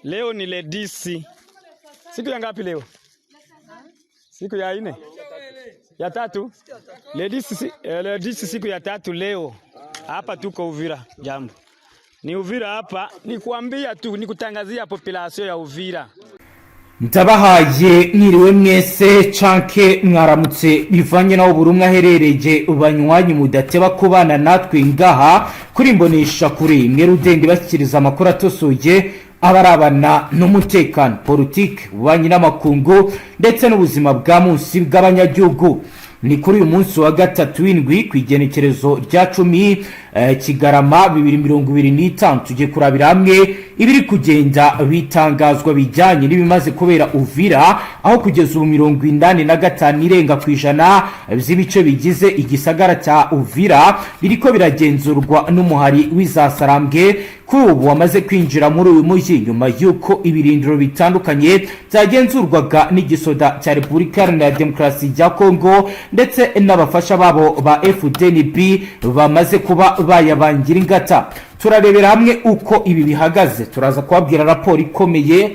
Leo ni le 10. Siku ya ngapi leo? Siku ya 4. Ya 3. Le 10 siku ya 3 leo. Hapa tuko Uvira, jambo. Ni Uvira hapa, ni kuambia tu, ni kutangazia population ya Uvira. Mtabahaye mwiriwe mwese canke mwaramutse bivanye naho buri umwe aherereje ubanywanyi mudateba kubana natwe ngaha kuri mbonesha kuri mwe rudende bashyikiriza amakuru atosoje abarabana n'umutekano, politique, ububanyi n'amakungu ndetse n'ubuzima bwa munsi bw'abanyagihugu. Ni kuri uyu munsi wa gatatu w'indwi kwigenekerezo rya 10 Kigarama 2025 tujye kurabira hamwe ibiri kugenda bitangazwa bijyanye n'ibimaze kubera Uvira, aho kugeza ubu 85 irenga kwijana by'ibice bigize igisagara cya Uvira biriko biragenzurwa n'umuhari w'izasarambwe kubu wamaze kwinjira muri uyu mujyi nyuma yuko ibirindiro bitandukanye byagenzurwaga n'igisoda cya Repubulika Iharanira Demokarasi ya Kongo ndetse n'abafasha babo ba FDNB bamaze kuba bayabangira ingata. Turarebera hamwe uko ibi bihagaze, turaza kubabwira raporo ikomeye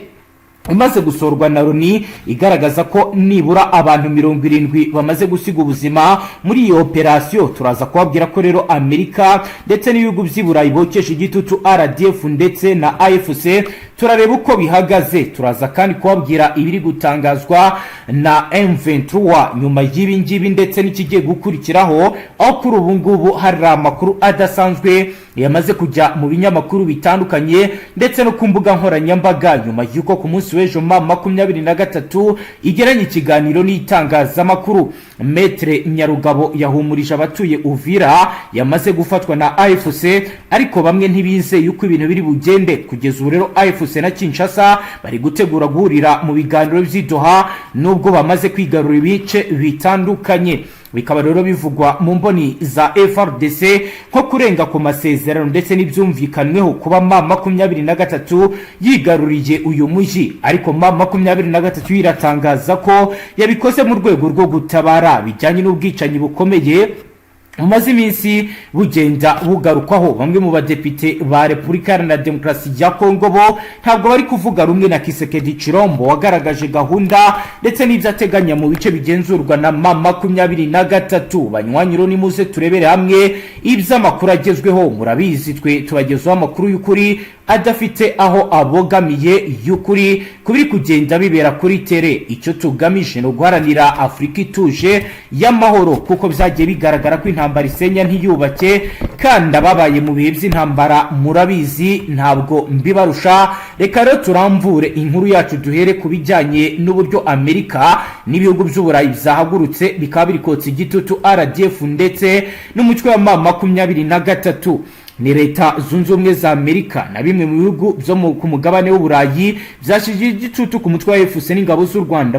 imaze gusorwa na Loni igaragaza ko nibura abantu 70 bamaze gusiga ubuzima muri iyo operation. Turaza kubabwira ko rero Amerika ndetse n'ibihugu by'Iburayi bokeje igitutu RDF ndetse na AFC. Turareba uko bihagaze, turaza kandi kubabwira ibiri gutangazwa na M23 nyuma y'ibi ngibi ndetse n'ikigiye gukurikiraho, aho kuri ubu ngubu hari amakuru adasanzwe yamaze kujya mu binyamakuru bitandukanye ndetse no ku mbuga nkoranyambaga nyuma y'uko ku munsi w'ejo 23 igeranye ikiganiro n'itangazamakuru. Metre Nyarugabo yahumurije abatuye Uvira yamaze gufatwa na AFC, ariko bamwe ntibize yuko ibintu biri bugende. Kugeza ubu rero AFC na Kinshasa bari gutegura guhurira mu biganiro by'Idoha nubwo bamaze kwigarura ibice bitandukanye. Bikaba rero bivugwa mu mboni za FRDC ko kurenga ku masezerano ndetse n'ibyumvikanweho kuba 23 yigaruriye uyu mujyi, ariko 23 iratangaza ko yabikoze mu rwego rwo gutabara bijyanye n'ubwicanyi bukomeye umaze iminsi bugenda bugarukwaho. Bamwe mu badepite ba Repubulika Iharanira Demokarasi ya Kongo bo ntabwo bari kuvuga rumwe na Kisekedi Chirombo wagaragaje gahunda ndetse n'ibyo ateganya mu bice bigenzurwa na 23. Banywanyiro ni muze turebere hamwe iby'amakuru agezweho. Murabizi twe tubagezaho amakuru y'ukuri adafite aho abogamiye y'ukuri kubiri kugenda bibera kuri tere. Icyo tugamije no guharanira Afrika ituje y'amahoro, kuko byagiye bigaragara ko intambara isenya ntiyubake kandi ababaye mu bihe by'intambara murabizi ntabwo mbibarusha. Reka rero turamvure inkuru yacu duhere ku bijyanye n'uburyo Amerika n'ibihugu by'Uburayi byahagurutse bikaba biri kotsa igitutu RDF ndetse n'umutwe wa 23. Ni Leta Zunze Ubumwe za Amerika na bimwe mu bihugu byo ku mugabane w'Uburayi byashije igitutu ku mutwe wa FUC n'ingabo z'u Rwanda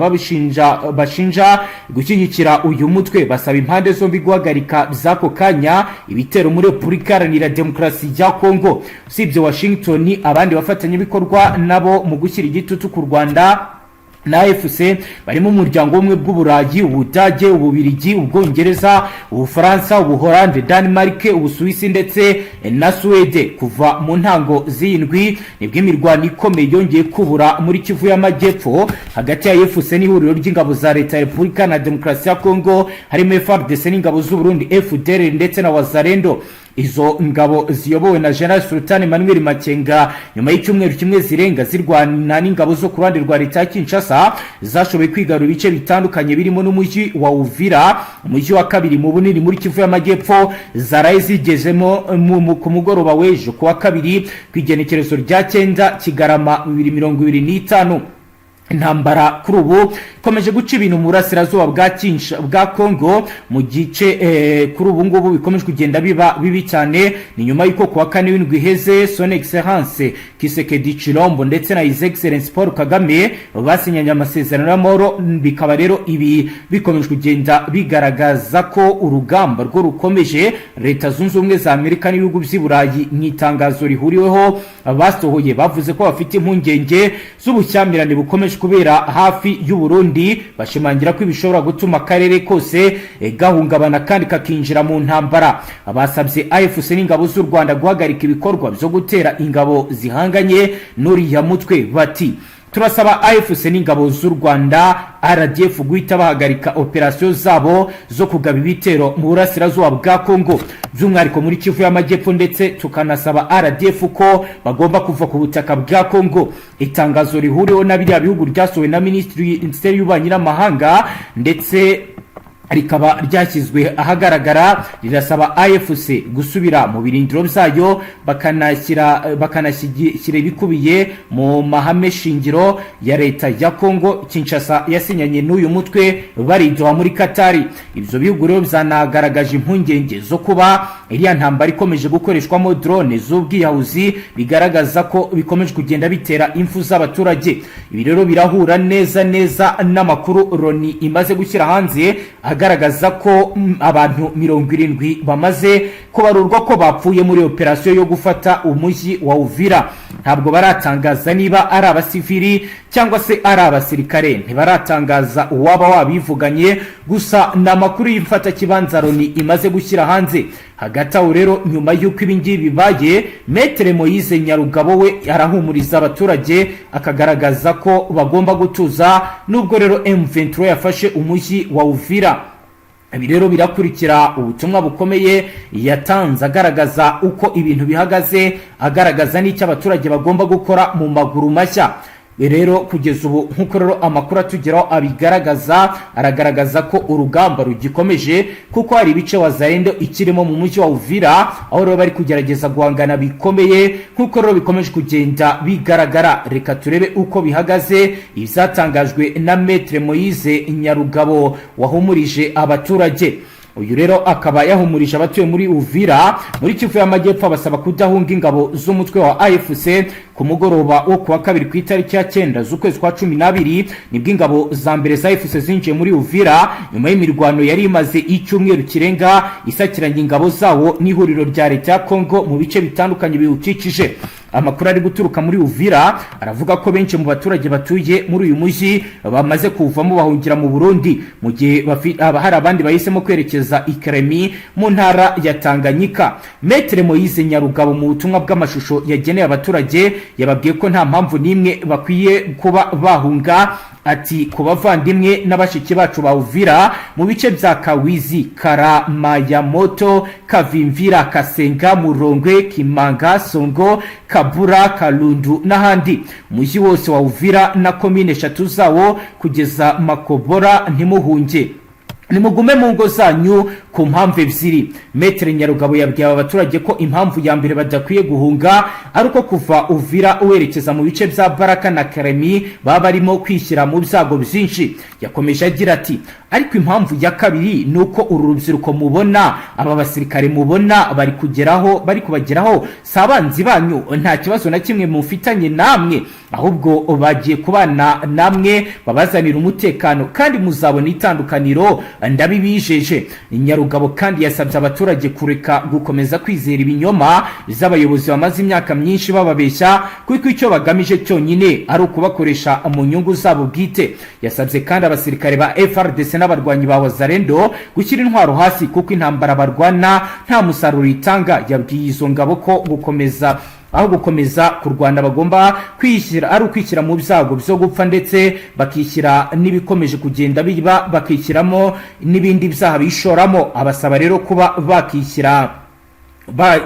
bashinja gushyigikira uyu mutwe. Basaba impande zombi guhagarika byako kanya ibitero muri Repubulika Iharanira Demokarasi ya Kongo. Usibye Washington, abandi bafatanya bikorwa nabo mu gushyira igitutu ku Rwanda na AFC barimo umuryango umwe bw'Uburayi, Ubudage, Ububirigi, Ubwongereza, Ubufaransa, Ubuholande, Denmark, Ubusuwisi ndetse na Swede. Kuva mu ntango z'indwi nibwo imirwano ikomeye yongeye kubura muri Kivu y'Amajyepfo hagati ya AFC n'ihuriro ry'ingabo za Leta ya Repubulika na Demokarasi ya Kongo harimo FARDC n'ingabo z'u Burundi FDLR ndetse na Wazalendo. Izo ngabo ziyobowe na General Sultan Emmanuel Makenga nyuma y'icyumweru kimwe zirenga zirwana n'ingabo zo ku ruhande rwa Leta ya Kinshasa zashoboye kwigarura ibice bitandukanye birimo n'umujyi wa Uvira, umujyi wa kabiri mu bunini muri Kivu y'Amajyepfo. Zaraye zigezemo ku mugoroba w'ejo ku wa kabiri kwigenekerezo rya 9 Kigarama 2025. Intambara kuri ubu ikomeje guca ibintu mu burasirazuba bwa Kongo mu gice kuri ubu ngubu bikomeje kugenda bibi cyane. Ni nyuma y'uko kuwa 4 w'indwi heze Son Excellence Kisekedi Chirombo ndetse na His Excellence Paul Kagame basinyanye amasezerano y'amahoro. Bikaba rero ibi bikomeje kugenda bigaragaza ko urugamba rwo rukomeje. Leta Zunze Ubumwe za Amerika n'ibihugu by'Iburayi mu itangazo rihuriweho basohoye bavuze ko bafite impungenge z'ubushyamirane bukomeje bikomeje kubera hafi y'u Burundi bashimangira ko ibishobora gutuma akarere kose gahungabana kandi kakinjira mu ntambara. Basabye AFC n'ingabo z'u Rwanda guhagarika ibikorwa byo gutera ingabo zihanganye n'uriya mutwe. Bati turasaba AFC n'ingabo z'u Rwanda RDF guhita bahagarika operasiyo zabo zo kugaba ibitero mu burasirazuba bwa Kongo, by'umwihariko muri Kivu y'Amajyepfo, ndetse tukanasaba RDF ko bagomba kuva ku butaka bwa Kongo. Itangazo rihuriweho na biriya bihugu ryasohowe na Minisiteri y'Ububanyi n'Amahanga ndetse rikaba ryashyizwe ahagaragara, rirasaba AFC gusubira mu birindiro byayo bakanashyira ibikubiye mu mahame shingiro ya leta ya Kongo Kinshasa yasinyanye n'uyu mutwe baridoha muri Katari. Ibyo bihugu rero byanagaragaje impungenge zo kuba iriya ntambara ikomeje gukoreshwamo drone z'ubwiyahuzi, bigaragaza ko bikomeje kugenda bitera impfu z'abaturage. Ibi rero birahura neza n'amakuru Loni imaze gushyira hanze agaragaza ko abantu 70 bamaze kubarurwa ko bapfuye muri operasiyo yo gufata umujyi wa Uvira. Ntabwo baratangaza niba ari abasivili cyangwa se ari abasirikare, ntibaratangaza uwaba wabivuganye, gusa n'amakuru y'imfata kibanza Loni imaze gushyira hanze. Hagati aho rero nyuma y'uko ibingibi bibaye, Maître Moise Nyarugabo we arahumuriza abaturage akagaragaza ko bagomba gutuza, nubwo rero M23 yafashe umujyi wa Uvira. Ibi rero birakurikira ubutumwa bukomeye yatanze agaragaza uko ibintu bihagaze, agaragaza n'icyo abaturage bagomba gukora mu maguru mashya. Rero kugeza ubu nkuko rero amakuru atugeraho abigaragaza, aragaragaza ko urugamba rugikomeje, kuko hari ibice wazarendo ikirimo mu mujyi wa Uvira, aho rero bari kugerageza guhangana bikomeye nkuko rero bikomeje kugenda bigaragara. Reka turebe uko bihagaze, izatangajwe na Maître Moise Nyarugabo wahumurije abaturage. Uyu rero akaba yahumurije abatuye muri Uvira muri Kivu y'Amajyepfo, basaba kudahunga ingabo z'umutwe wa AFC. Ku mugoroba wo kuwa kabiri ku itariki ya 9 z'ukwezi kwa 12 nibwo ingabo za mbere za AFC zinjiye muri Uvira nyuma y'imirwano yari imaze icyumweru kirenga isakiranye ingabo zawo n'ihuriro rya leta ya Kongo mu bice bitandukanye biwukikije. Amakuru ari guturuka muri Uvira aravuga ko benshi mu baturage batuye muri uyu mujyi bamaze kuvamo bahungira mu Burundi, mu gihe hari abandi bahisemo kwerekeza Ikremi mu ntara ya Tanganyika. Maître Moise Nyarugabo mu butumwa bw'amashusho yageneye abaturage yababwiye ko nta mpamvu n'imwe bakwiye kuba bahunga. Ati ku bavandimwe n'abashiki bacu ba Uvira mu bice bya Kawizi, Karamayamoto, Kavimvira, Kasenga, Murongwe, Kimanga, Songo, Kabura, Kalundu n'ahandi, mujyi wose wa Uvira na komine 3 zawo kugeza Makobora, ntimuhunge, nimugume mu ngo zanyu ku mpamvu ebyiri. Maître Nyarugabo yabwiye abaturage ko impamvu ya mbere badakwiye guhunga ari uko kuva Uvira uwerekeza mu bice bya Baraka na Karemi baba barimo kwishyira mu byago byinshi. Yakomeje agira ati ariko impamvu ya kabiri nuko uru rubyiruko mubona, aba basirikare mubona bari kubageraho sabanzi banyu, nta kibazo na kimwe mufitanye namwe, ahubwo bagiye kubana namwe babazanira umutekano kandi muzabona itandukaniro, ndabibijeje. Nyarugabo kandi yasabye abaturage kureka gukomeza kwizera ibinyoma z'abayobozi bamaze imyaka myinshi bababeshya, kuko icyo bagamije cyonyine ari ukubakoresha mu nyungu zabo bwite. Yasabye kandi abasirikare ba FRDC n'abarwanyi ba Wazarendo gushyira intwaro hasi, kuko intambara barwana nta musaruro itanga. Yabwiye izo ngabo ko gukomeza kurwana bagomba kwishyira ari ukwishyira mu byago byo gupfa, ndetse bakishyira n'ibikomeje kugenda biba bakishyiramo n'ibindi byaha bishoramo. Abasaba rero kuba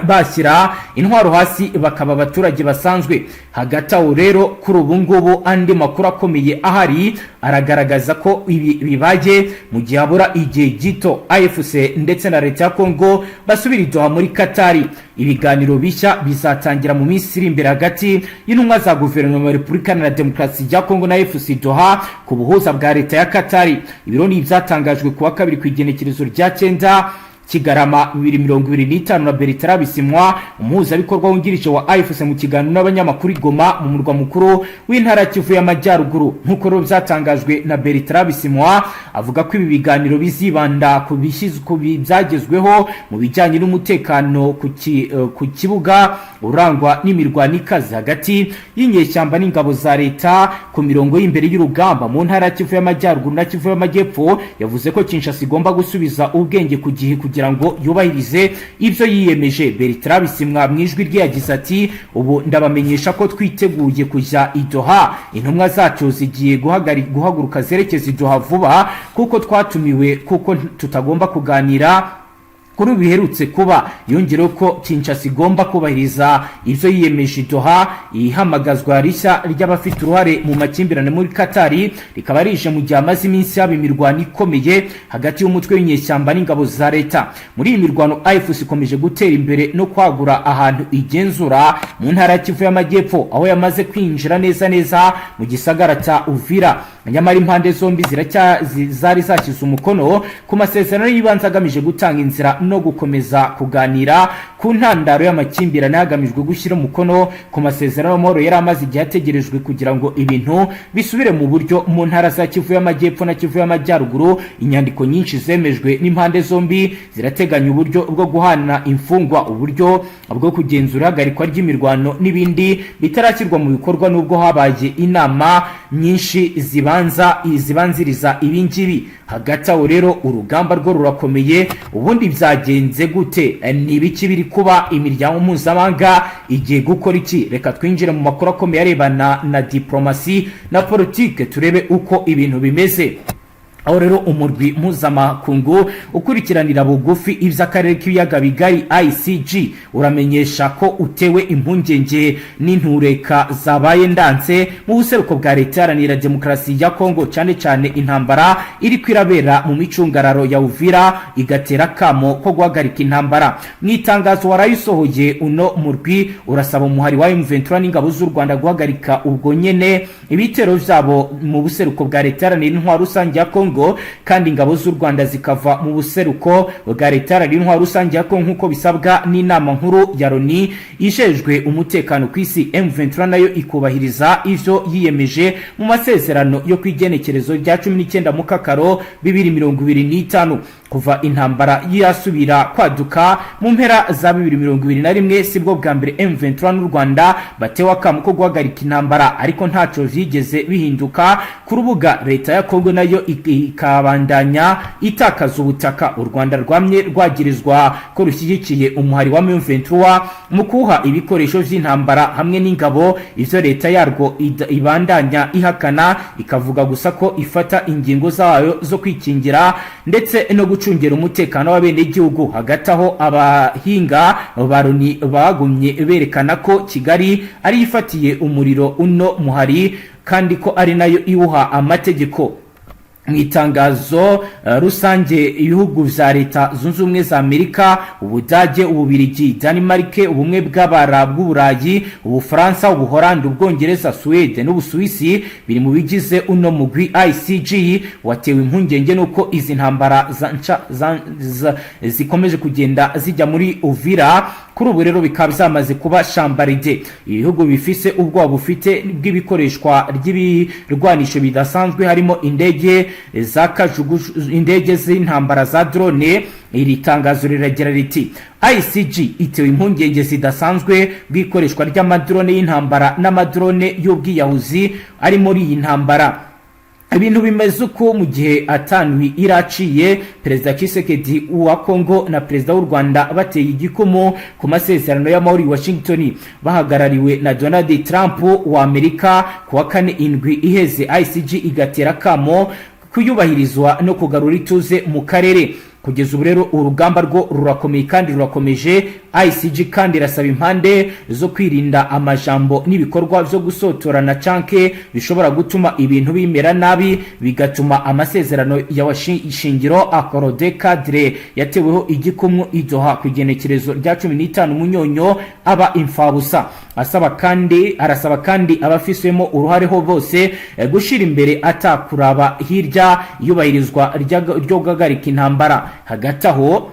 bashyira intwaro hasi bakaba abaturage basanzwe. Hagati aho rero kuri ubu ngubu andi makuru akomeye ahari aragaragaza ko ibi bibaye mu gihe habura igihe gito AFC ndetse na leta ya Kongo basubira idoha muri Katari. Ibiganiro bishya bizatangira mu minsi iri imbere hagati y'intumwa za guverinoma ya Repubulika na Demokarasi ya Kongo na AFC Doha ku buhuza bwa leta ya Katari. Ibiro ni byatangajwe kuwa kabiri ku igenekerezo rya 9 Kigarama 2025 na Bertrand Bisimwa umuhuzabikorwa wungirije wa AVIS mu kiganiro n'abanyamakuru Goma mu murwa mukuru w'intara Kivu y'Amajyaruguru. Nkuko rero byatangajwe na Bertrand Bisimwa avuga ko ibi biganiro bizibanda ku byagezweho mu bijyanye n'umutekano ku kibuga urangwa n'imirwano ikaze hagati y'inyeshyamba n'ingabo za leta ku mirongo y'imbere y'urugamba mu ntara Kivu y'Amajyaruguru na Kivu y'Amajyepfo. Yavuze ko Kinshasa igomba gusubiza ubwenge ku gihe kugira ngo yubahirize ibyo yiyemeje. Bertrand Bisimwa mu ijwi rye yagize ati ubu ndabamenyesha ko twiteguye kujya i Doha, intumwa zacu zigiye guhaguruka zerekeza i Doha vuba kuko twatumiwe kuko tutagomba kuganira kuri biherutse kuba. Yongereho ko Kinshasa igomba kubahiriza ibyo yiyemeje. Doha ihamagazwa rishya ry'abafite uruhare mu makimbirane muri Katari rikaba rije mu gihe amaze iminsi yaba imirwano ikomeye hagati y'umutwe w'inyeshyamba n'ingabo za leta. Muri iyi mirwano AVIS ikomeje gutera imbere no kwagura ahantu igenzura mu ntara Kivu y'Amajyepfo, aho yamaze kwinjira neza mu gisagara cya Uvira. Nyamara impande zombi zari zashyize umukono ku masezerano y'ibanze agamije gutanga inzira no gukomeza kuganira ku ntandaro y'amakimbirane hagamijwe gushyira umukono ku masezerano y'amahoro yari amaze igihe ategerejwe kugira ngo ibintu bisubire mu buryo mu ntara za Kivu y'Amajyepfo na Kivu y'Amajyaruguru. Inyandiko nyinshi zemejwe n'impande zombi zirateganya uburyo bwo guhana imfungwa, uburyo bwo kugenzura ihagarikwa ry'imirwano n'ibindi bitarashyirwa mu bikorwa nubwo habaye inama nyinshi zibanziriza ibingibi. Hagati aho rero urugamba rwo rurakomeye. Ubundi byagenze gute? Ni ibiki biri kuba? Imiryango mpuzamahanga igiye gukora iki? Reka twinjire mu makuru akomeye arebana na diplomasi na politike turebe uko ibintu bimeze. Aho rero umurwi mpuzamakungu ukurikiranira bugufi iby'akarere k'ibiyaga bigari ICG uramenyesha ko utewe impungenge n'intureka zabaye ndanse mu buseruko bwa leta iharanira demokarasi ya Kongo, cyane intambara iri kwirabera mu micungararo ya Uvira igatera kamo ko guhagarika intambara. Mu itangazo warayisohoye uno murwi urasaba umuhari wa M23 n'ingabo z'u Rwanda guhagarika ubwo nyene ibitero byabo mu buseruko bwa leta iharanira intwaro rusange ya Kongo, kandi ingabo z'u Rwanda zikava mu buseruko bwa leta iharanira intwaro rusange ya Kongo nk'uko bisabwa n'inama nkuru ya Loni ishejwe umutekano ku isi. M23 nayo ikubahiriza ivyo yiyemeje mu masezerano yo kwigenekerezo rya 19 mu Kakaro 2025. Kuva intambara yasubira kwaduka mu mpera za 2021 sibwo bwa mbere M23 n'u Rwanda batewa kamo ko guhagarika intambara, ariko ntaco vyigeze bihinduka. Ku rubuga leta ya Kongo nayo ikabandanya itakaza ubutaka. U Rwanda rwamye rwagirizwa ko rushyigikiye umuhari wa M23 mu kuha ibikoresho vy'intambara hamwe n'ingabo. Ivyo leta yarwo ibandanya ihakana, ikavuga gusa ko ifata ingingo zayo zo kwikingira ndetse no gucungera umutekano w'abene igihugu. Hagati aho abahinga baroni bagumye berekana ko Kigali ari ifatiye umuriro uno muhari kandi ko ari nayo iwuha amategeko. Mu itangazo rusange ibihugu vya leta zunze ubumwe za Amerika, Ubudage, Ububirigi, Denmark, ubumwe bw'Abarabu bw'Uburayi, Ubufaransa, Ubuholandi, Ubwongereza, Suède n'Ubusuwisi biri mu bigize uno mugwi ICG watewe impungenge nuko izi ntambara zikomeje kugenda zijya muri Uvira. Kuri ubu rero bikaba byamaze kuba shambaride. Ibihugu bifise ubwoba bufite bw'ibikoreshwa ry'ibirwanisho bidasanzwe harimo indege indege z'intambara za drone. Iri tangazo riragira riti ICG itewe impungenge zidasanzwe bw'ikoreshwa ry'amadrone y'intambara n'amadrone y'ubwiyahuzi ari muri iyi ntambara. Ibintu bimeze uko mu gihe atanwi iraciye Perezida Tshisekedi wa Kongo na Perezida w'u Rwanda bateye igikumu ku masezerano y'amahoro i Washington bahagarariwe na Donald Trump wa Amerika kuwa 4 iheze. ICG igatera kamo kuyubahirizwa no kugarura ituze mu karere. Kugeza ubu rero urugamba rwo rurakomeye kandi rurakomeje. ICG kandi irasaba impande zo kwirinda amajambo n'ibikorwa byo gusotorana canke bishobora gutuma ibintu bimera nabi bigatuma amasezerano ya Washington accord de cadre yateweho igikumu i Doha ku igenekerezo rya 15 munyonyo aba imfabusa. Arasaba kandi abafisemo uruhare ho bose gushira imbere atakuraba hirya yubahirizwa ryo guhagarika intambara. Hagati aho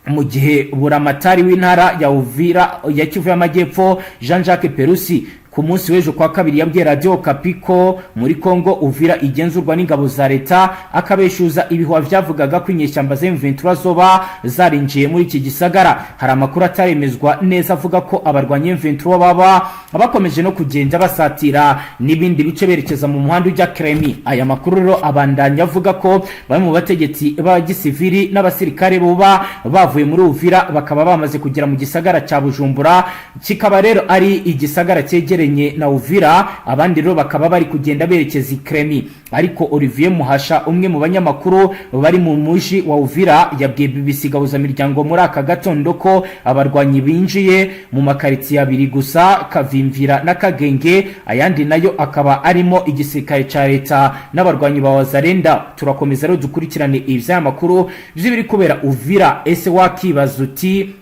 mu gihe buramatari w'intara ya Uvira ya Kivu y'Amajyepfo Jean-Jacques Perusi ku munsi w'ejo kwa kabiri yabwiye Radio Okapi ko muri Kongo Uvira igenzurwa n'ingabo za leta, akabeshuza ibihuha vyavugaga ko inyeshyamba za M23 zoba zarinjiye muri iki gisagara. Hari amakuru ataremezwa neza avuga ko abarwanya M23 baba bakomeje no kugenda basatira n'ibindi bice berekeza mu muhanda ujya Kremi. Aya makuru rero abandanya avuga ko bamwe mu bategetsi b'agisivili n'abasirikare boba bavuye muri Uvira bakaba bamaze kugera mu gisagara ca Bujumbura, kikaba rero ari igisagara cyegereye na Uvira, abandi rero bakaba bari kugenda berekeza Kremi. Ariko Olivier Muhasha, umwe mu banyamakuru bari mu muji wa Uvira, yabwiye BBC gahuza miryango muri aka gatondo ko abarwanyi binjiye mu makariti abiri gusa, Kavimvira na Kagenge, ayandi nayo akaba arimo igisirikare ca leta n'abarwanyi ba Wazalenda. Turakomeza rero dukurikirane ivya makuru vy'ibiri kubera Uvira. Ese wakibaza uti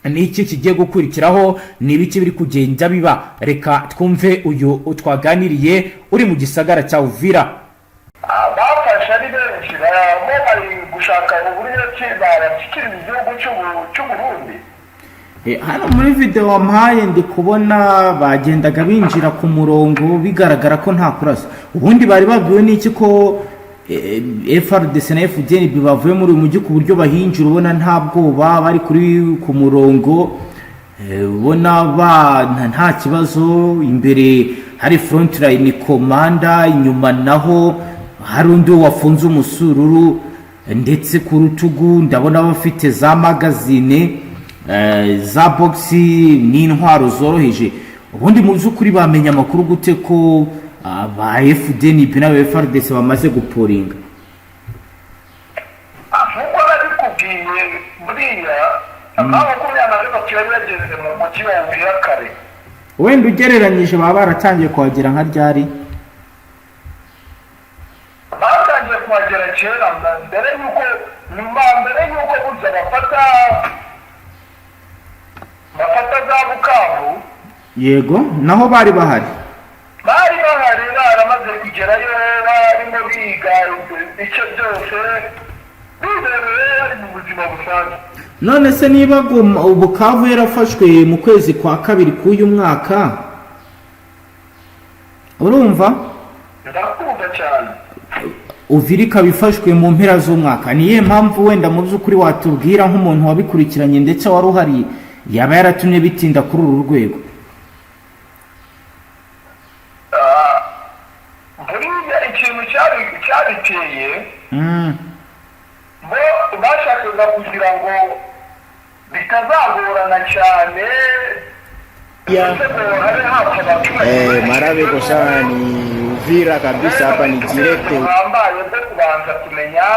ni iki kigiye gukurikiraho, ni ibiki biri kugenda biba? Reka twumve uyu twaganiriye uri mu gisagara cya Uvira. Bafashe ari benshi bari gushaka uburyo ki barashikira igihugu cy'u Burundi. Hano muri video wampaye ndi kubona bagendaga binjira ku murongo bigaragara ko nta kurasa. Ubundi bari babwiwe n'iki ko FRDC na FDN bavuye muri uyu mujyi ku buryo bahinjira ubona nta bwoba bari kuri ku murongo, ubona nta kibazo, imbere hari front line commander, inyuma naho hari undi wafunze umusururu, ndetse ku rutugu ndabona bafite za magazine za boxi n'intwaro zoroheje. Ubundi mu by'ukuri bamenya amakuru gute ko ba FDN na FRDC bamaze guporinga? Nkuko bari kubwiye buriya amakuru y'amareba cyari yageze mu mujyi wa Uvira kare. Wenda ugereranyije baba baratangiye kuhagera nka ryari? Batangiye kuhagera kera, mbere yuko buza bafata za Bukavu. Yego, naho bari bahari baramaze kugerayo, barimo biga icyo byose bibereye mu buzima busanzwe. None se niba Bukavu yarafashwe mu kwezi kwa kabiri k'uyu mwaka, urumva? Ndakumva cyane. Uvira ikaba ifashwe mu mpera z'umwaka, niye mpamvu wenda mu by'ukuri watubwira nk'umuntu wabikurikiranye ndetse wari uhari yaba yaratumye bitinda kuri uru rwego? Ikintu cyabiteye bo bashakaga kugira ngo bitazagorana cyane. Marabeko sana ni Uvira kabisa, hapa ni direct. Bambaye byo kubanza kumenya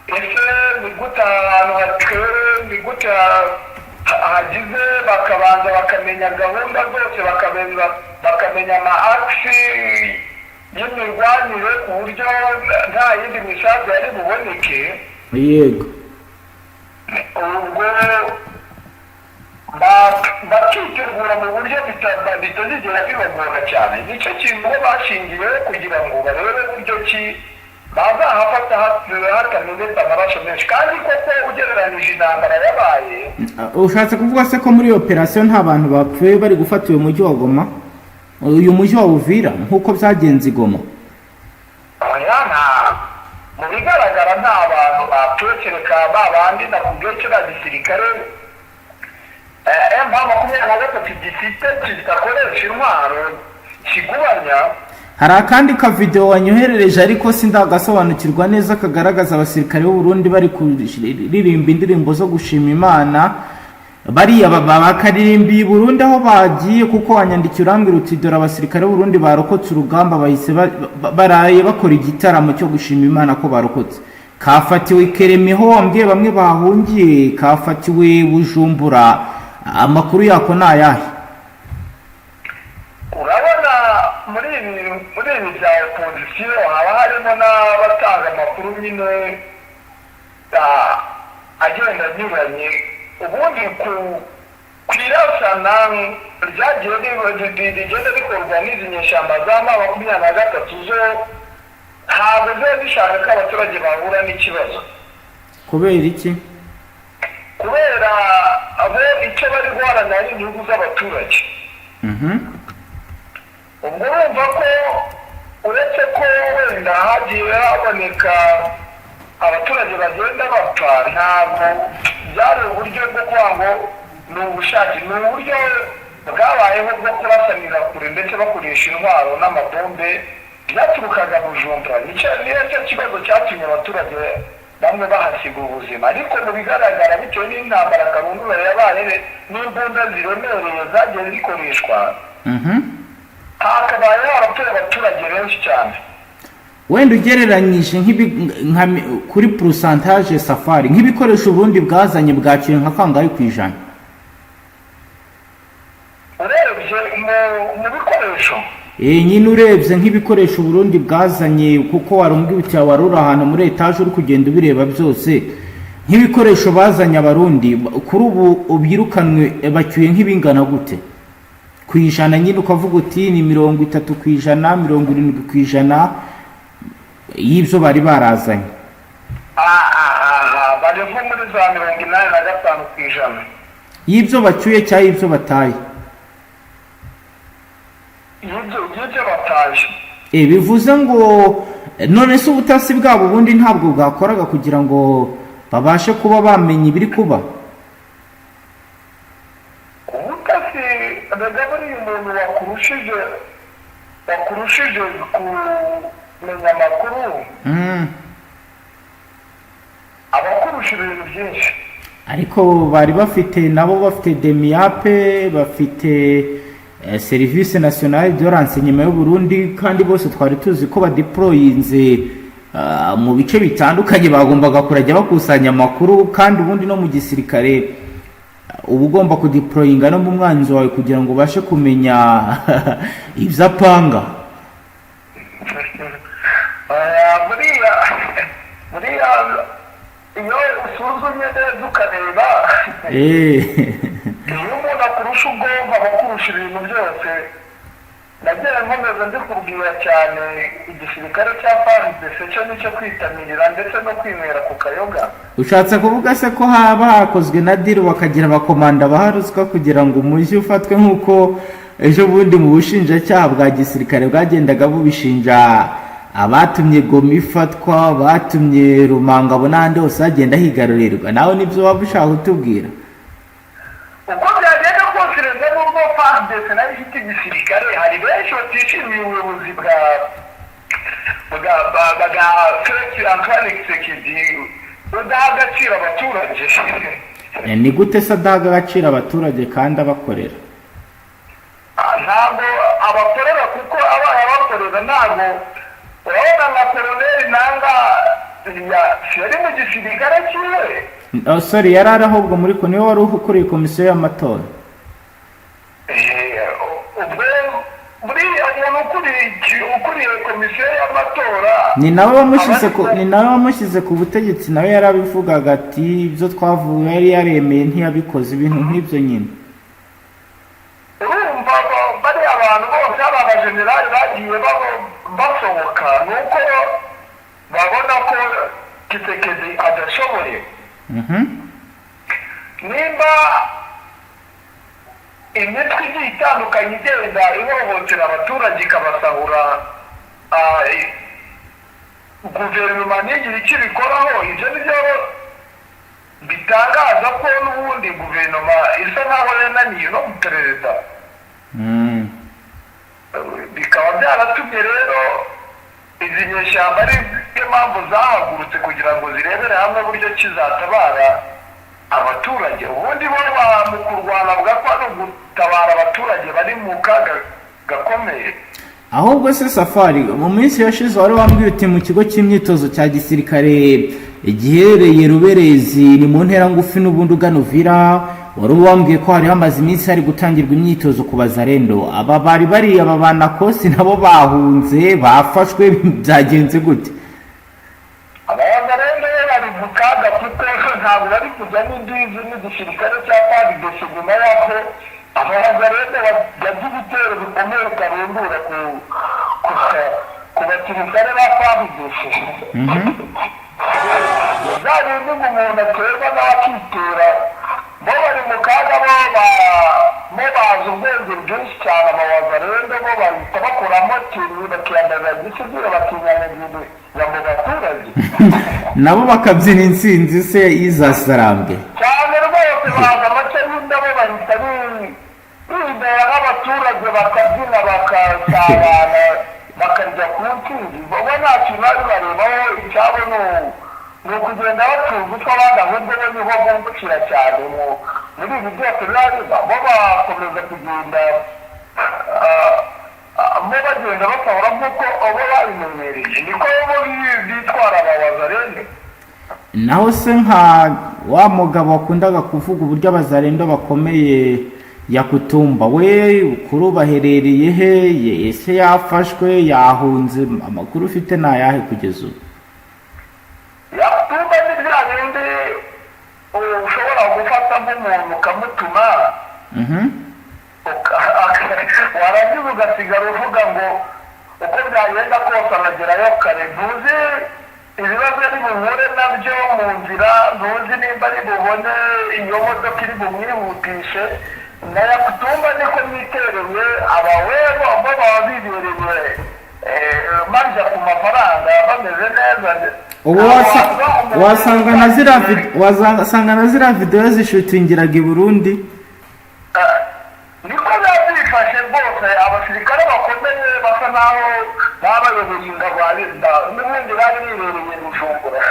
ese ni gute ahantu hatewe, ni gute hagize, bakabanza bakamenya gahunda zose, bakamenya ama-aksi y'imirwanire ku buryo nta yindi misaza yari buboneke. Yego. Ubwo bakitegura mu buryo bitazigera bibagora cyane. Nicyo kintu bashingiye kugira ngo barebe uburyo ki bazahafata hatamenetse amaraso menshi. Kandi koko ugereranije intambara yabaye, ushatse kuvuga se ko muri operation nta bantu bapfuye bari gufata uyu mujyi wa Goma, uyu mujyi wa Uvira nk'uko byagenze i Goma? Mu bigaragara nta bantu bapfuye, kereka babandi nakubwiye kiriya gisirikare M23 gifite kidakoresha intwaro kigubanya. Hari akandi ka video wanyoherereje ariko sindagasobanukirwa neza kagaragaza abasirikare b'u Burundi bari kuririmba indirimbo zo gushima Imana, bariya bakaririmbiye Burundi aho bagiye, kuko wanyandikira urambwira uti dore abasirikare b'u Burundi barokotse urugamba, bahise baraye bakora igitaramo cyo gushima Imana ko barokotse. Kafatiwe Keremeho, wambwiye bamwe bahungiye, kafatiwe Bujumbura, amakuru yako ni ayahe? Urabona muri ibi bya opozisiyo haba harimo n'abatanga amakuru nyine agenda anyuranye. Ubundi ku irasana ryagiye rigenda rikorwa n'izi nyeshyamba za M23 zo ntabwo ziba zishaka ko abaturage bahura n'ikibazo. Kubera iki? kubera abo icyo bari guharanira ari inyungu z'abaturage. Ubwo urumva ko uretse ko wenda hagiye haboneka abaturage bagenda bapfa, ntabwo byari uburyo bwo kuvuga ngo ni ubushake, ni uburyo bwabayeho bwo kurasanira kure ndetse bakoresha intwaro n'amabombe byaturukaga Bujumbura. Niyo cyo kibazo cyatumye abaturage bamwe bahasiga ubuzima, ariko mu bigaragara bitewe n'intambara karundura yabaye n'imbunda ziremereye zagiye zikoreshwa, hakabaye harapfuye abaturage benshi cyane. Wenda ugereranyije kuri pourcentage Safari nk'ibikoresho Burundi bwazanye bwaciye nka kangahe ku ijana? Urebye mu bikoresho nyine urebye nk'ibikoresho Burundi bwazanye, kuko warumbwiye uti warura ahantu muri etage uri kugenda ubireba byose, nk'ibikoresho bazanye abarundi kuri ubu ubyirukanwe bacyuye nk'ibingana gute ku ijana? Nyine ukavuga uti ni 30 ku ijana, 70 ku ijana y'ibyo bari barazanye. bari nko muri za 85 ku ijana y'ibyo bacyuye cyangwa y'ibyo bataye? y'ibyo bataje. Bivuze ngo none se ubutasi bwabo ubundi ntabwo bwakoraga kugira ngo babashe kuba bamenya ibiri kuba? Ubutasi ndaga buri umuntu wakurushije kumenya amakuru, abakurusha ibintu byinshi. Ariko bari bafite nabo bafite demiape, bafite service nationale de renseignement y'u Burundi, kandi bose twari tuzi ko badeployinze mu bice bitandukanye, bagombaga kurajya bakusanya amakuru, kandi ubundi no mu gisirikare uba ugomba kudeployinga no mu mwanzi wawe kugira ngo ubashe kumenya ibyo apanga. buriya iyo usuzumye neza ukareba, iyo umuntu akurusha ubwonko aba akurusha ibintu byose. nagiye nkomeza ndikubwira cyane igisirikare cya FARDC cyo nicyo kwitabira ndetse no kwinywera ku kayoga. Ushatse kuvuga se ko haba hakozwe na deal bakagira abakomanda baharuswa kugira ngo umujyi ufatwe nk'uko ejo bundi mu bushinjacyaha bwa gisirikare bwagendaga bubishinja abatumye Goma ifatwa, batumye Rumangabo n'ahandi hose hagenda higarurirwa? Nawe nibyo waba ushaka kutubwira? Uko byagenda kose rero n'ubwo FARDC nayo ifite igisirikare, hari benshi batishimiye ubuyobozi bwa Felix Antoine Tshisekedi udaha agaciro abaturage. Ni gute se adaha agaciro abaturage kandi abakorera? Ntabwo abakorera, kuko abaye abakorera ntabwo urabona nka koroneri nanga yari mu gisirikare cyiwe. Sorry, yari ari ahubwo muri ko niwe wari ukuriye komisiyo y'amatora. Ukuriye komisiyo y'amatora ni nawe wamushyize ku butegetsi, nawe yarabivugaga ati ibyo twavuye yari yaremeye ntiyabikoze, ibintu nk'ibyo nyine. urumva bari abantu bose abajenerali bagiye basohoka, nuko babona ko Tshisekedi adashoboye. nimba imitwe igiye itandukanye igenda ihohotera abaturage ikabasahura, guverinoma ntigira icyo ibikoraho, ibyo nibyo bitangaza ko n'ubundi guverinoma isa nkaho yananiye no guperereza. bikaba byaratumye rero izi nyeshyamba ari impamvu zahagurutse kugira ngo zirebere hamwe uburyo kizatabara abaturage. ubundi bo mu kurwana bwa ko ari ugutabara abaturage bari mu kaga gakomeye. Ahubwo se Safari, mu minsi yashize wari wambwiye uti mu kigo cy'imyitozo cya gisirikare giherereye Ruberezi ni mu ntera ngufi n'ubundi ugana Uvira, wari wambwiye ko hari hamaze iminsi hari gutangirwa imyitozo ku bazarendo. Aba bari aba banakosi nabo bahunze bafashwe, byagenze gute? Abazarendo bari mu kaga kuko ntabwo bari kujya n'indizi n'igisirikare cya FARDC nyuma y'aho abazarendo bagize ibitero bikomeye karundura ku basirikare ba FARDC. za bindi umuntu aterwa n'abakitera benshi cyane abawazarendo bo bahita bakuramo kintu bakiyambaza Gusubira bakinyanyagirwa mu baturage nabo bakabyina intsinzi se y'izasarambwe cyane rwose baza amace y'indabo bahita bibera nk'abaturage bakabyina bakasabana bakarya ku ntsinzi bo nta kintu bari barebaho icyabo ni ukugenda batuza utwo abandi ahubwo bo niho bungukira cyane muri ibi byose biba bo bakomeza kugenda bo bagenda basahura nk'uko abo babimenyereye niko bo bitwara abawazarendo. naho se nka wa mugabo wakundaga kuvuga uburyo abazarendo bakomeye yakutumba we kuri baherereye he ese yafashwe yahunze amakuru ufite nayahe kugeza ubu? yakutumba ni bya bindi ushobora gufata nk'umuntu ukamutuma warangiza ugasigara uvuga ngo uko byagenda kose aragerayo kare ntuzi ibibazo ari buhure nabyo mu nzira ntuzi nimba ari bubone iyo modoka iri bumwihutishe na yakutumba niko mwitereye abawebo bo baba bibereye barya ku mafaranga bameze neza ubu wasanga na ziriya videwo zishutungiraga i Burundi niko byifashe rwose abasirikare bakomeye basa naho baba bayoboye ingabo n'ubundi bari bibereye Bujumbura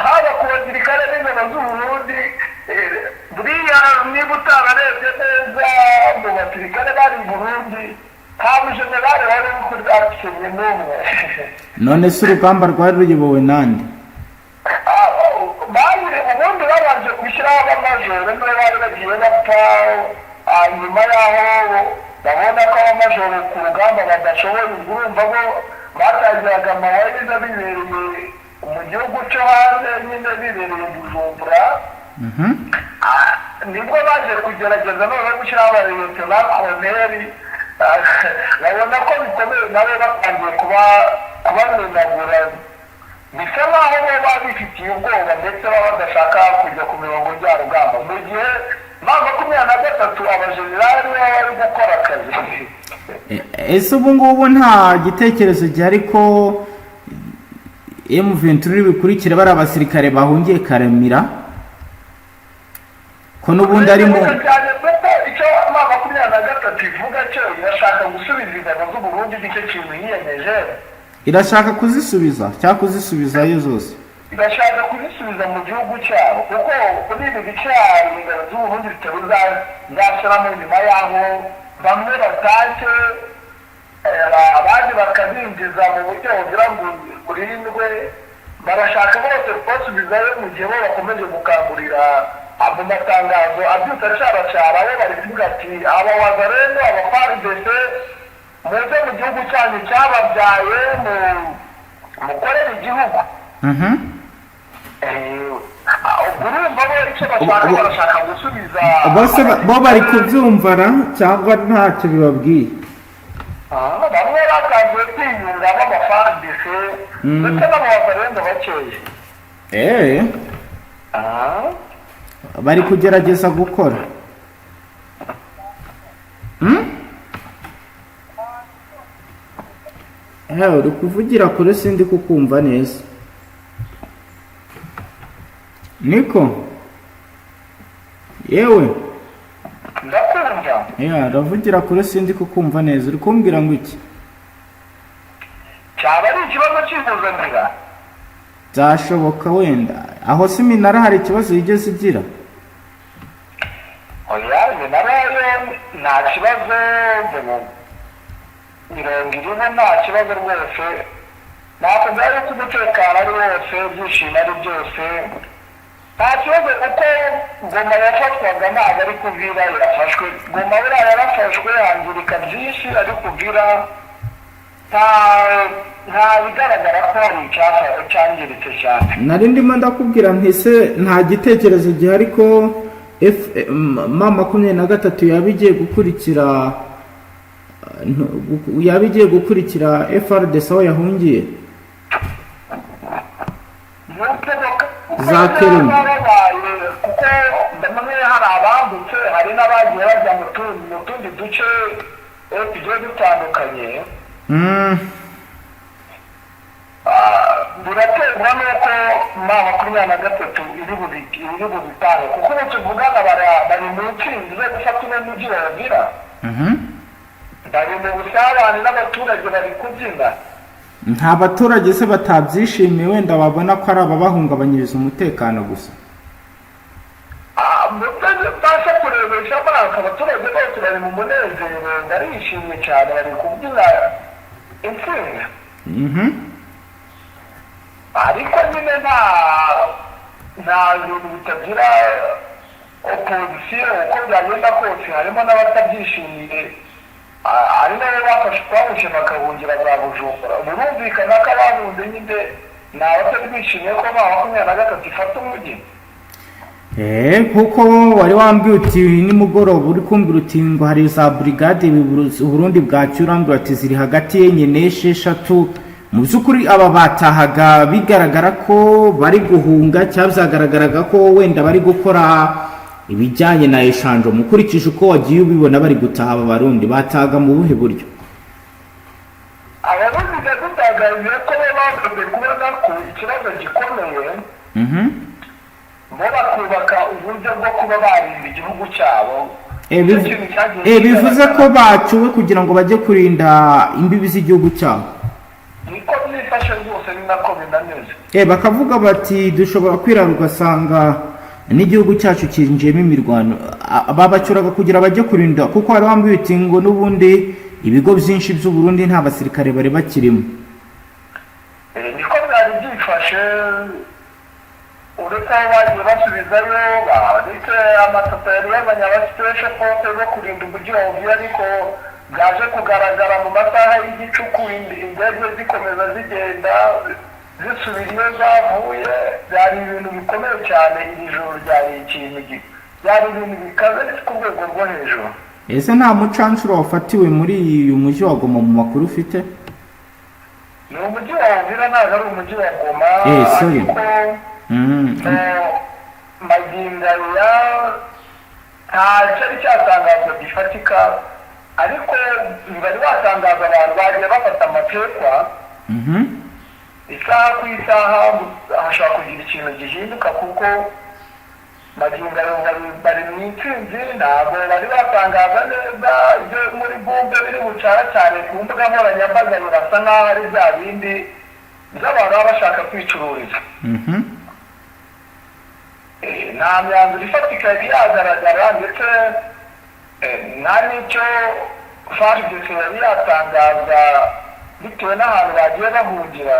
haba ku basirikare n'ingabo z'Uburundi buriya niba utararebye neza mu basirikare bari i Burundi nta mujenerali wari kuri akenye n'umwe. none se urugamba rwari ruyobowe nande? ubundi babanje gushyiraho abamajoro nibo bari bagiye bapfa nyuma yaho babona ko abamajoro ku rugamba badashoboye urumva bo batangiraga amawariza bibereye mu gihugu cyo hanze nyine bibereye Bujumbura nibwo baje kugerageza noneho gushyiraho abayobozi ba koloneli babona ko bikomeye nabo batangiye kubamenagura bisa naho bo babifitiye ubwoba ndetse baba badashaka kujya ku mirongo njyarugamba mu gihe 23 abajenerali baba bari gukora akazi. ese ubu ngubu nta gitekerezo gihari ko M23 bikurikira bari abasirikare bahungiye Karemira ko n'ubundi arimo icyo 23 ivuga cyo irashaka gusubiza ingabo z'Uburundi nicyo kintu yiyemeje irashaka kuzisubiza cyangwa kuzisubizayo zose irashaka kuzisubiza mu gihugu cyabo kuko kuri ibi bice ingabo z'Uburundi zitazashyiramo nyuma yaho bamwe batashye abandi bakazinjiza mu buryo bugira ngo burindwe barashaka bose kubasubizayo mu gihe bo bakomeje gukangurira mu matangazo abyutse acarashara bo bari kuvuga ati abawazarendo abafaridese muze mu gihugu cyanyu cyababyaye mukorera igihugu. urumva bo icyo bashaka barashaka gusubiza bose bo bari kubyumvara cyangwa ntacyo bibabwiye bamwe batangiye kwiyunga b'amafaridese ndetse n'abawazarendo bakeye bari kugerageza gukora uri kuvugira kure sindi kukumva neza niko yewe ndakumva aravugira kure sindi kukumva neza uri kumbwira ngo iki cyaba ari ikibazo cy'impuzanzira byashoboka wenda aho se iminara hari ikibazo yigeze igira iminara nta kibazo mirongo irimo nta kibazo rwose ntabwo byari ko umutekano ari wose ibyishimo ari byose nta kibazo kuko Goma yafatwaga ntabwo ari Uvira yarafashwe Goma buriya yarafashwe hangirika byinshi ariko Uvira nta bigaragara ko hari icyangiritse cyane. nari ndimo ndakubwira ntise nta gitekerezo gihari ko M23 yaba igiye gukurikira FRDC aho yahungiye za Kerume kuko ndamwe hari abambutse hari n'abagiye bajya mu tundi duce tugiye dutandukanye. Biraterwa n'uko M23 iri bubitane kuko ubu tuvugana bari mu ntsinzi zo gufata uno mujyi wa Uvira. Bari mu busabane n'abaturage bari kubyina. nta baturage se batabyishimiye wenda babona ko ari ababahungabanyiriza umutekano gusa? Basa kurebesha amaso abaturage bose bari mu munezero barishimye cyane bari kubyina intsinzi. Ariko nyine nta bintu bitagira opozisiyo uko byagenda kose harimo n'abatabyishimiye ari nabo bafashe bakahungira za Bujumbura. Birumvikana ko abahunze nyine ni abatari bishimiye ko M23 ifata umujyi. Kuko wari wambwiye uti nimugoroba uri kumbwira uti ngo hari za brigade Burundi bwacyura urambwira ati ziri hagati y'enye n'esheshatu. Mu by'ukuri aba batahaga bigaragara ko bari guhunga cyangwa byagaragaraga ko wenda bari gukora ibijyanye na eshanjo? Mukurikije uko wagiye ubibona bari gutaha aba Barundi batahaga mu buhe buryo? Abarundi batagaje ko bavuze kubona ko ikibazo gikomeye bo bakubaka uburyo bwo kuba barinda igihugu cyabo. Bivuze ko bacuwe kugira ngo bajye kurinda imbibi z'igihugu cyabo. Niko byifashe rwose ni nako binameze. Bakavuga bati dushobora kwirara ugasanga n'igihugu cyacu kinjiyemo imirwano. Babacuraga kugira bajye kurinda kuko hari wambwiye uti ngo n'ubundi ibigo byinshi by'u Burundi nta basirikare bari bakirimo. Niko byari byifashe uretse aho bagiye basubizayo ndetse amasosiyete y'abanyabasipeshe force zo kurinda umujyi wa Uvira ariko byaje kugaragara mu masaha y'igicuku indege zikomeza zigenda zisubira iyo zavuye. Byari ibintu bikomeye cyane. Iri joro ryari ikintu byari ibintu bikaze ku rwego rwo hejuru. Ese nta mucancuro wafatiwe muri uyu mujyi wa Goma mu makuru ufite? Ni umujyi wa Uvira ntabwo ari umujyi wa Goma. Magingo aya nta cyari cyatangazwa gifatika ariko bari batangaza abantu bagiye bafata amatekwa. Isaha ku isaha hashobora kugira ikintu gihinduka kuko magingo aya bari mu intsinzi. Ntabwo bari batangaza neza ibyo muri bombe biri bucara cyane ku mbuga nkoranyambaga birasa nk'aho ari bya bindi by'abantu baba bashaka kwicururiza. Nta myanzuro ifatika yari yagaragara ndetse nta n'icyo FARDC yari yatangaza bitewe n'ahantu bagiye bahungira.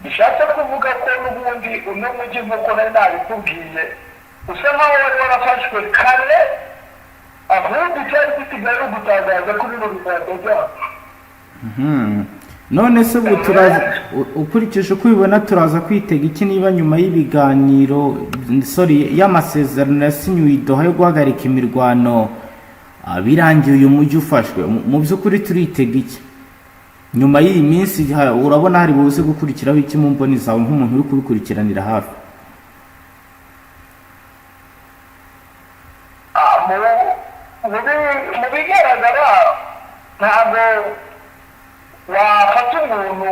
Bishatse kuvuga ko n'ubundi uno mujyi nk'uko nari nabikubwiye usa nk'aho wari warafashwe kare ahubwo cyari gisigaye gutangaza ko bino biganza byacu. None se ubu ukurikije uko ubibona turaza kwitega iki niba nyuma y'ibiganiro y'amasezerano yasinywe i Doha yo guhagarika imirwano birangiye uyu mujyi ufashwe? Mu by'ukuri turitega iki nyuma y'iyi minsi? Urabona hari buze gukurikiraho iki mu mboni zawe nk'umuntu uri kubikurikiranira hafi? Mu bigaragara ntabwo wafata umuntu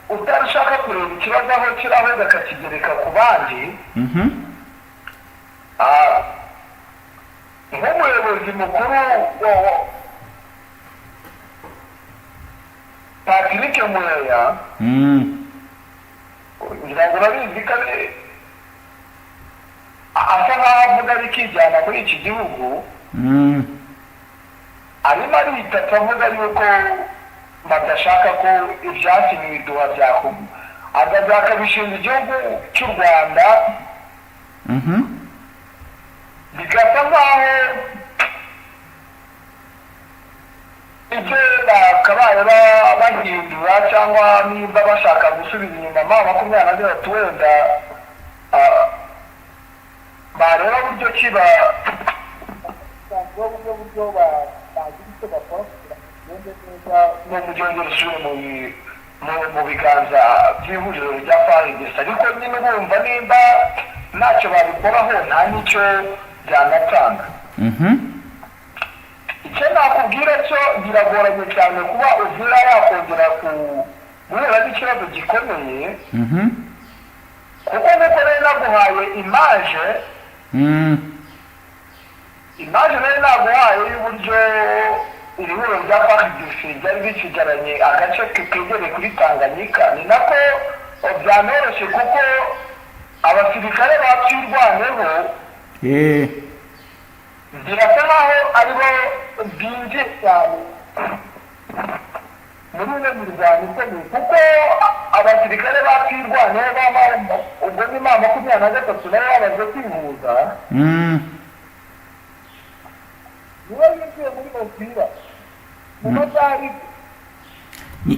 utarashaka kureba ikibazo aho kiri ahubwo akakigereka ku bandi. Nk'umuyobozi mukuru Patrick Mweya ngira ngo urabizi ko asa nk'aho avuga bikijyana muri iki gihugu. Arimo aritata avuga yuko badashaka ko ibyasinywe i Doha byakorwa. Akabishinga igihugu cy'u Rwanda bigasa nk'aho ibyo bakabaye bahindura cyangwa niba bashaka gusubiza inyuma M23 wenda bareba buryo ki bagira icyo bakora kugira ngo bigende neza no mu gihugu rusubire mu biganza by'ihuriro rya FARDC ariko nyine urumva nimba ntacyo babikoraho nta n'icyo byanatanga. icyo nakubwira cyo biragoranye cyane kuba Uvira yakongera guhura n'ikibazo gikomeye kuko nuko rero naguhaye imaje rero naguhaye y'uburyo iri huriro rya FARDC ryari bikigaranye agace kegereye kuri Tanganyika, ni nako byanoroshye kuko abasirikare bacirwaneho birasa nkaho aribo binjiye cyane muri uno mirwano ikomeye kuko abasirikare bacirwaneho ubwo ni 23 nabo bamaze kwihuza niba yinjiye muri Uvira mu matari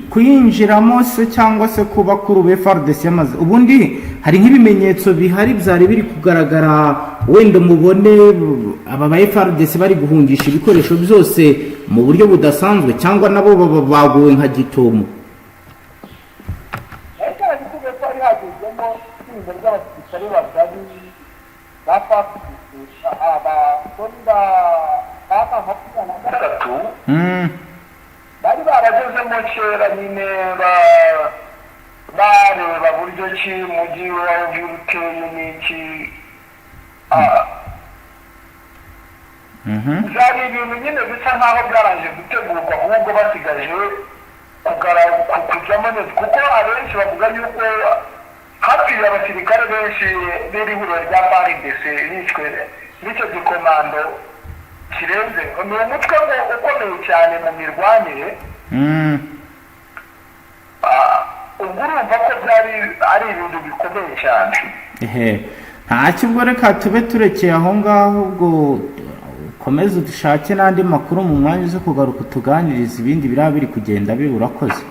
kuyinjiramo se cyangwa se kuba kuri ube FARDC yamaze ubundi hari nk'ibimenyetso bihari byari biri kugaragara wenda mubone aba ba FARDC bari guhungisha ibikoresho byose mu buryo budasanzwe cyangwa nabo baguwe nka gitomo. Kandi kuko ari hagezemo ibintu by'abasirikare bagari bafashisha abakunda bari baragezemo kera nyine bareba buryo ki mujyi wa Uvira n'iki byari ibintu nyine bisa nkaho byarangije gutegurwa ahubwo basigaje kujyamo neza kuko abenshi bavuga yuko hapfiriye abasirikare benshi b'iri huriro rya FARDC bishwe n'icyo gikomando kirenze ni umutwe ukomeye cyane mu mirwanire. Ubwo urumva ko byari ari ibintu bikomeye cyane. Ntacyo ubwo reka tube turekeye aho ngaho, ubwo ukomeze dushake n'andi makuru mu mwanya uze kugaruka utuganiriza ibindi biraba biri kugenda urakoze.